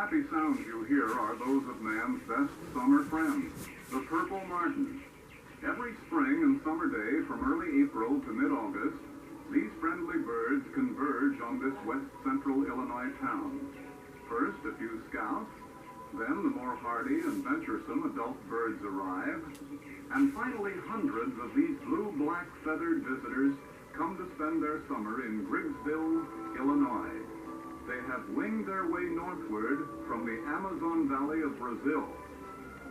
happy sounds you hear are those of man's best summer friends, the purple martin. Every spring and summer day from early April to mid-August, these friendly birds converge on this west central Illinois town. First, a few scouts, then the more hardy and venturesome adult birds arrive, and finally hundreds of these blue-black feathered visitors come to spend their summer in Griggsville, Illinois. They have winged their way northward from the Amazon Valley of Brazil.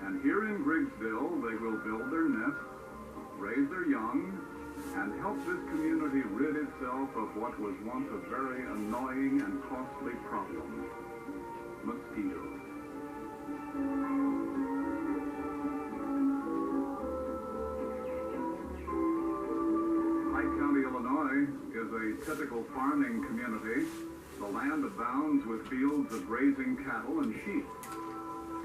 And here in Griggsville, they will build their nests, raise their young, and help this community rid itself of what was once a very annoying and costly problem: mosquitoes. Pike County, Illinois is a typical farming community. The land abounds with fields of grazing cattle and sheep.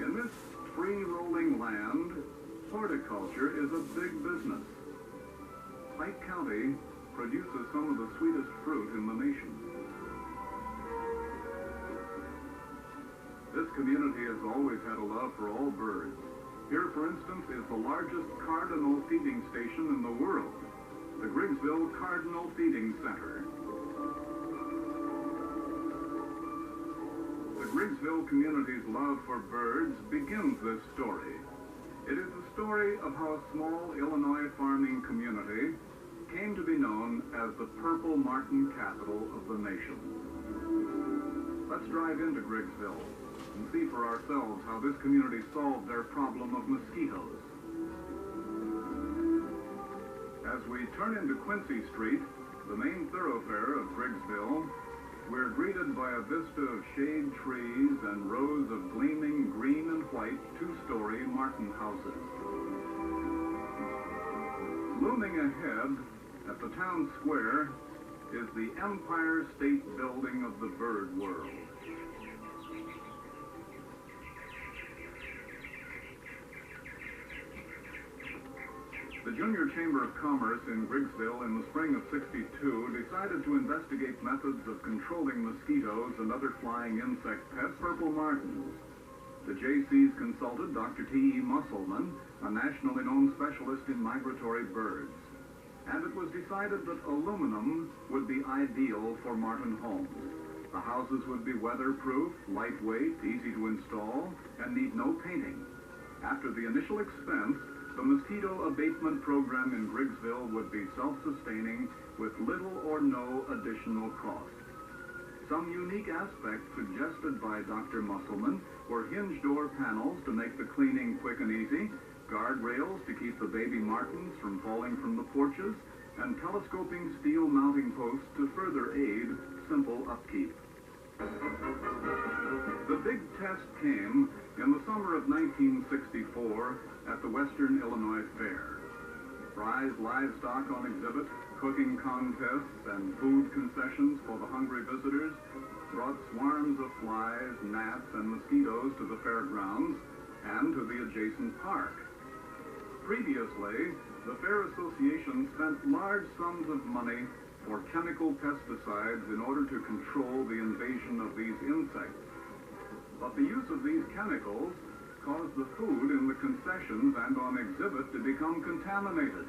In this free-rolling land, horticulture is a big business. Pike County produces some of the sweetest fruit in the nation. This community has always had a love for all birds. Here, for instance, is the largest cardinal feeding station in the world, the Griggsville Cardinal Feeding Center. The Griggsville community's love for birds begins this story. It is the story of how a small Illinois farming community came to be known as the Purple Martin capital of the nation. Let's drive into Griggsville and see for ourselves how this community solved their problem of mosquitoes. As we turn into Quincy Street, the main thoroughfare of Griggsville, we're greeted by a vista of shade trees and rows of gleaming green and white two-story Martin houses. Looming ahead at the town square is the Empire State Building of the bird world. The Junior Chamber of Commerce in Griggsville in the spring of '62 decided to investigate methods of controlling mosquitoes and other flying insect pests, purple martins. The JCs consulted Dr. T.E. Musselman, a nationally known specialist in migratory birds. And it was decided that aluminum would be ideal for martin homes. The houses would be weatherproof, lightweight, easy to install, and need no painting. After the initial expense, the mosquito abatement program in Griggsville would be self-sustaining with little or no additional cost. Some unique aspects suggested by Dr. Musselman were hinge door panels to make the cleaning quick and easy, guardrails to keep the baby martins from falling from the porches, and telescoping steel mounting posts to further aid simple upkeep. The big test came in the summer of 1964 at the Western Illinois Fair. Prize livestock on exhibit, cooking contests, and food concessions for the hungry visitors brought swarms of flies, gnats, and mosquitoes to the fairgrounds and to the adjacent park. Previously, the Fair Association spent large sums of money for chemical pesticides in order to control the invasion of these insects. But the use of these chemicals caused the food in the concessions and on exhibit to become contaminated,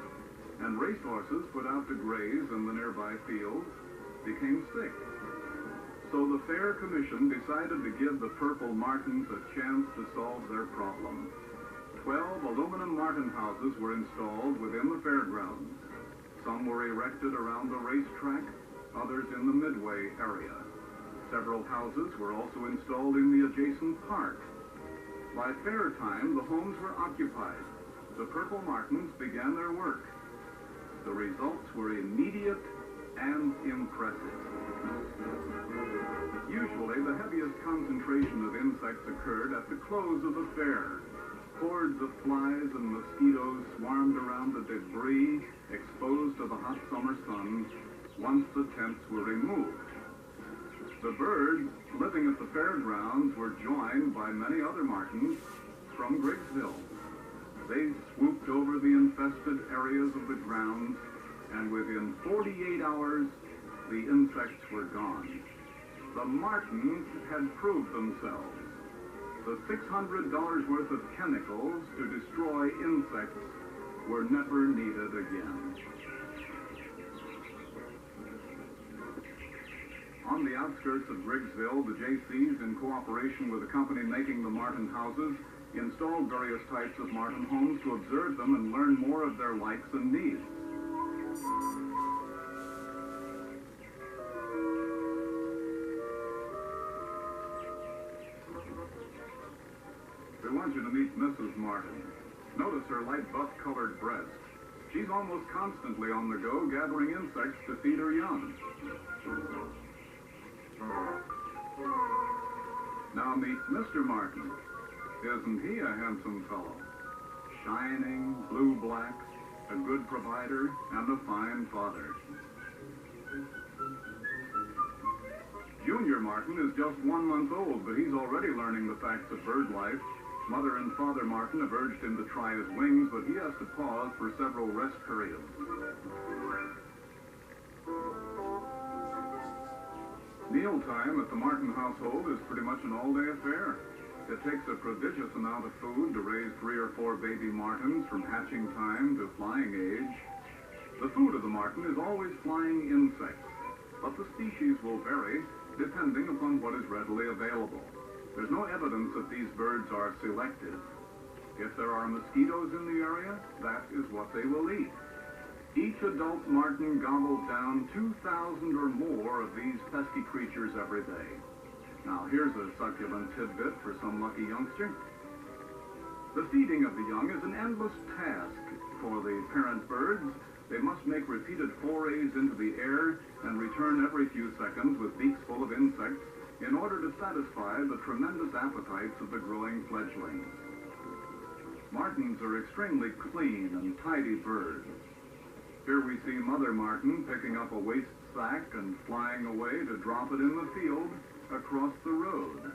and racehorses put out to graze in the nearby fields became sick. So the Fair Commission decided to give the purple martins a chance to solve their problem. 12 aluminum martin houses were installed within the fairgrounds. Some were erected around the racetrack, others in the Midway area. Several houses were also installed in the adjacent park. By fair time, the homes were occupied. The purple martins began their work. The results were immediate and impressive. Usually, the heaviest concentration of insects occurred at the close of the fair. Hordes of flies and mosquitoes swarmed around the debris exposed to the hot summer sun once the tents were removed. The birds living at the fairgrounds were joined by many other martins from Griggsville. They swooped over the infested areas of the grounds, and within 48 hours, the insects were gone. The martins had proved themselves. the $600 worth of chemicals to destroy insects were never needed again. On the outskirts of Griggsville, the Jaycees, in cooperation with the company making the Martin houses, installed various types of Martin homes to observe them and learn more of their likes and needs. We want you to meet Mrs. Martin. Notice her light buff-colored breast. She's almost constantly on the go, gathering insects to feed her young. Now meet Mr. Martin. Isn't he a handsome fellow? Shining, blue-black, a good provider, and a fine father. Junior Martin is just 1 month old, but he's already learning the facts of bird life. Mother and Father Martin have urged him to try his wings, but he has to pause for several rest periods. Mealtime at the Martin household is pretty much an all-day affair. It takes a prodigious amount of food to raise 3 or 4 baby martins from hatching time to flying age. The food of the martin is always flying insects, but the species will vary depending upon what is readily available. There's no evidence that these birds are selective. If there are mosquitoes in the area, that is what they will eat. Each adult martin gobbles down 2,000 or more of these pesky creatures every day. Now here's a succulent tidbit for some lucky youngster. The feeding of the young is an endless task for the parent birds. They must make repeated forays into the air and return every few seconds with beaks full of insects in order to satisfy the tremendous appetites of the growing fledglings. Martins are extremely clean and tidy birds. Here we see Mother Martin picking up a waste sack and flying away to drop it in the field across the road.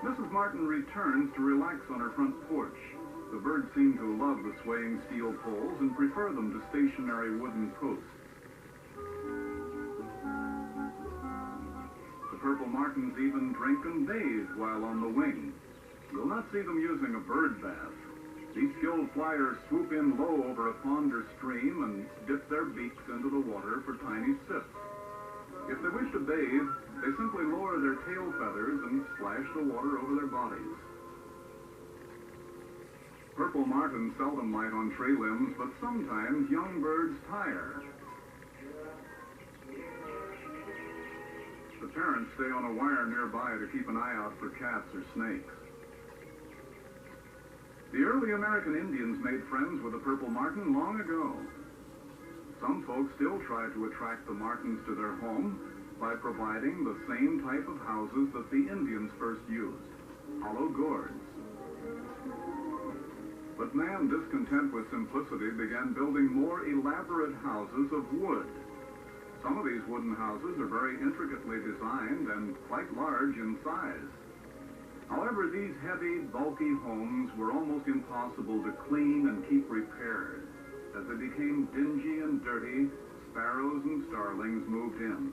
Mrs. Martin returns to relax on her front porch. The birds seem to love the swaying steel poles and prefer them to stationary wooden posts. The purple martins even drink and bathe while on the wing. You'll not see them using a bird bath. These skilled flyers swoop in low over a pond or stream and dip their beaks into the water for tiny sips. If they wish to bathe, they simply lower their tail feathers and splash the water over their bodies. Purple martins seldom light on tree limbs, but sometimes young birds tire. The parents stay on a wire nearby to keep an eye out for cats or snakes. The early American Indians made friends with the purple martin long ago. Some folks still try to attract the martins to their home by providing the same type of houses that the Indians first used, hollow gourds. But man, discontent with simplicity, began building more elaborate houses of wood. Some of these wooden houses are very intricately designed and quite large in size. However, these heavy, bulky homes were almost impossible to clean and keep repaired. As they became dingy and dirty, sparrows and starlings moved in.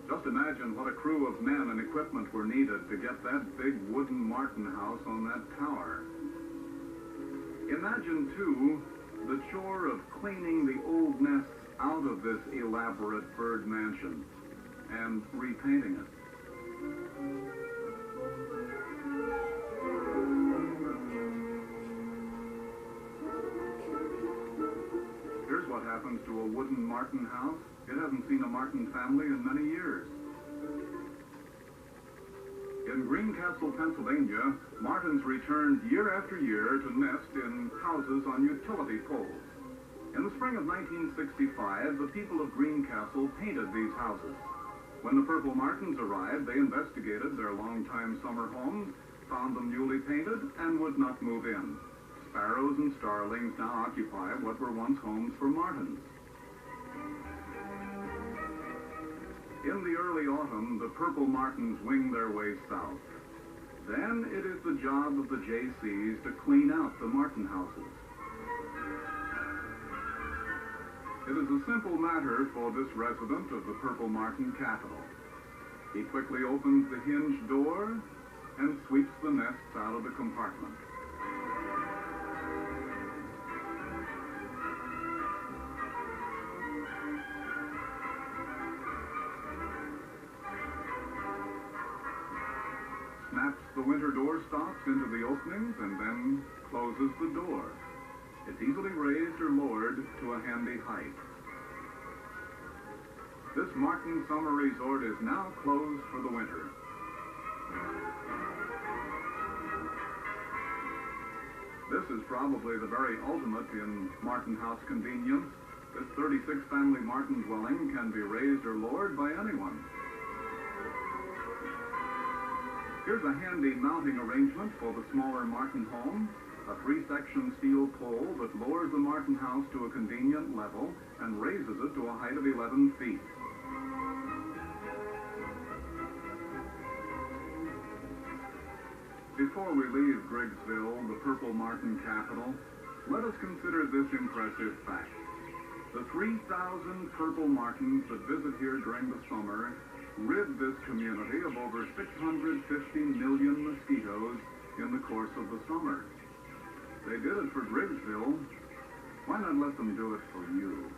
Just imagine what a crew of men and equipment were needed to get that big wooden martin house on that tower. Imagine, too, the chore of cleaning the old nests out of this elaborate bird mansion and repainting it. Here's what happens to a wooden martin house. It hasn't seen a martin family in many years. In Greencastle, Pennsylvania, martins returned year after year to nest in houses on utility poles. In the spring of 1965, the people of Greencastle painted these houses. When the purple martins arrived, they investigated their longtime summer homes, found them newly painted, and would not move in. Sparrows and starlings now occupy what were once homes for martins. In the early autumn, the purple martins wing their way south. Then it is the job of the Jaycees to clean out the martin houses. It is a simple matter for this resident of the purple martin capital. He quickly opens the hinged door and sweeps the nests out of the compartment. Snaps the winter door stops into the openings and then closes the door. It's easily raised or lowered to a handy height. This Martin summer resort is now closed for the winter. This is probably the very ultimate in Martin house convenience. This 36-family Martin dwelling can be raised or lowered by anyone. Here's a handy mounting arrangement for the smaller Martin home. A 3-section steel pole that lowers the Martin house to a convenient level and raises it to a height of 11 feet. Before we leave Griggsville, the Purple Martin capital, let us consider this impressive fact. The 3,000 Purple Martins that visit here during the summer rid this community of over 650 million mosquitoes in the course of the summer. They did it for Griggsville. Why not let them do it for you?